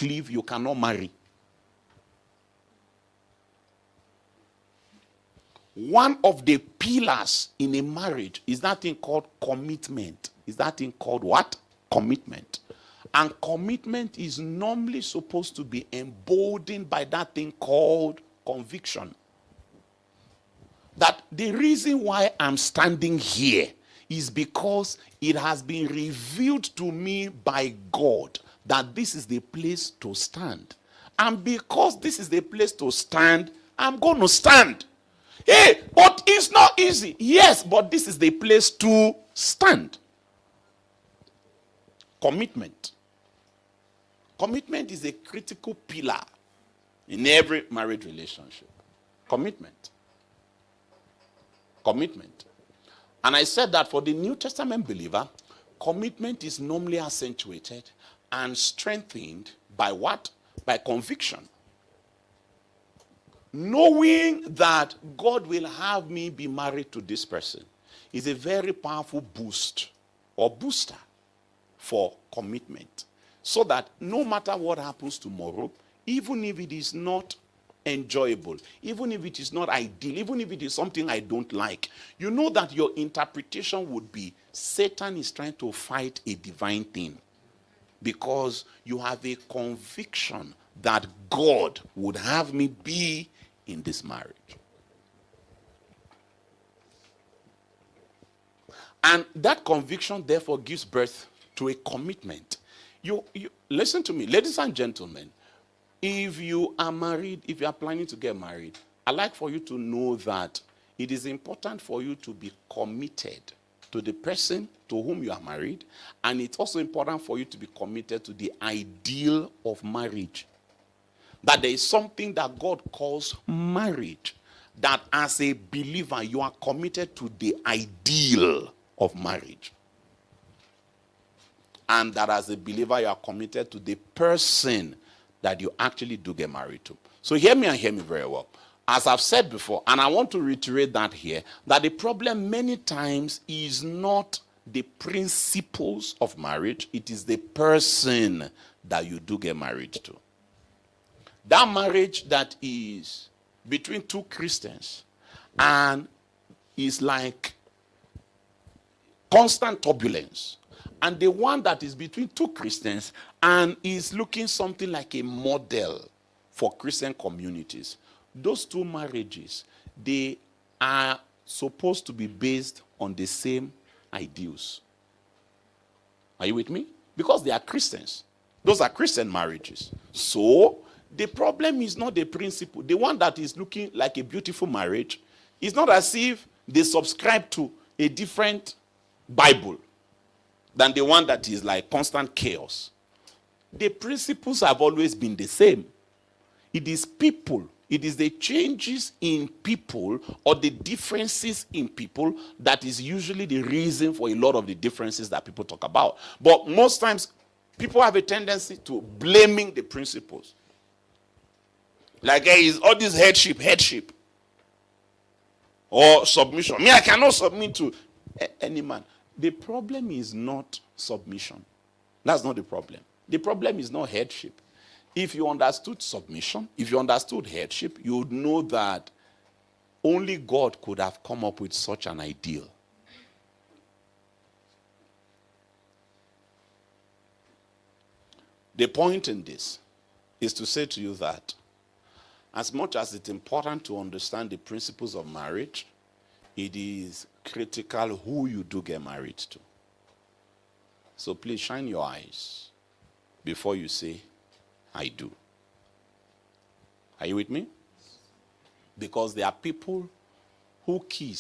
cleave, you cannot marry. One of the pillars in a marriage is that thing called commitment. Is that thing called what? Commitment. And commitment is normally supposed to be emboldened by that thing called conviction. That the reason why I'm standing here is because it has been revealed to me by God that this is the place to stand. And because this is the place to stand, I'm going to stand. Hey, but it's not easy. Yes, but this is the place to stand. Commitment. Commitment is a critical pillar in every marriage relationship. Commitment. Commitment. And I said that for the New Testament believer, commitment is normally accentuated and strengthened by what? By conviction. Knowing that God will have me be married to this person is a very powerful boost or booster for commitment. So that no matter what happens tomorrow, even if it is not enjoyable, even if it is not ideal, even if it is something I don't like, you know that your interpretation would be Satan is trying to fight a divine thing, because you have a conviction that God would have me be in this marriage. And that conviction therefore gives birth to a commitment. You listen to me, ladies and gentlemen. If you are married, if you are planning to get married, I'd like for you to know that it is important for you to be committed to the person to whom you are married, and it's also important for you to be committed to the ideal of marriage. That there is something that God calls marriage, that as a believer you are committed to the ideal of marriage. And that as a believer you are committed to the person that you actually do get married to. So hear me and hear me very well. As I've said before, and I want to reiterate that here, that the problem many times is not the principles of marriage, it is the person that you do get married to. That marriage that is between two Christians and is like constant turbulence, and the one that is between two Christians and is looking something like a model for Christian communities, those two marriages, they are supposed to be based on the same ideals. Are you with me? Because they are Christians. Those are Christian marriages. So the problem is not the principle. The one that is looking like a beautiful marriage, it's not as if they subscribe to a different Bible than the one that is like constant chaos. The principles have always been the same. It is people, it is the changes in people or the differences in people that is usually the reason for a lot of the differences that people talk about. But most times, people have a tendency to blaming the principles. Like, hey, is all this headship, or submission. Me, I cannot submit to any man. The problem is not submission. That's not the problem. The problem is not headship. If you understood submission, if you understood headship, you would know that only God could have come up with such an ideal. The point in this is to say to you that as much as it's important to understand the principles of marriage, it is critical who you do get married to. So please shine your eyes before you say, I do. Are you with me? Because there are people who kiss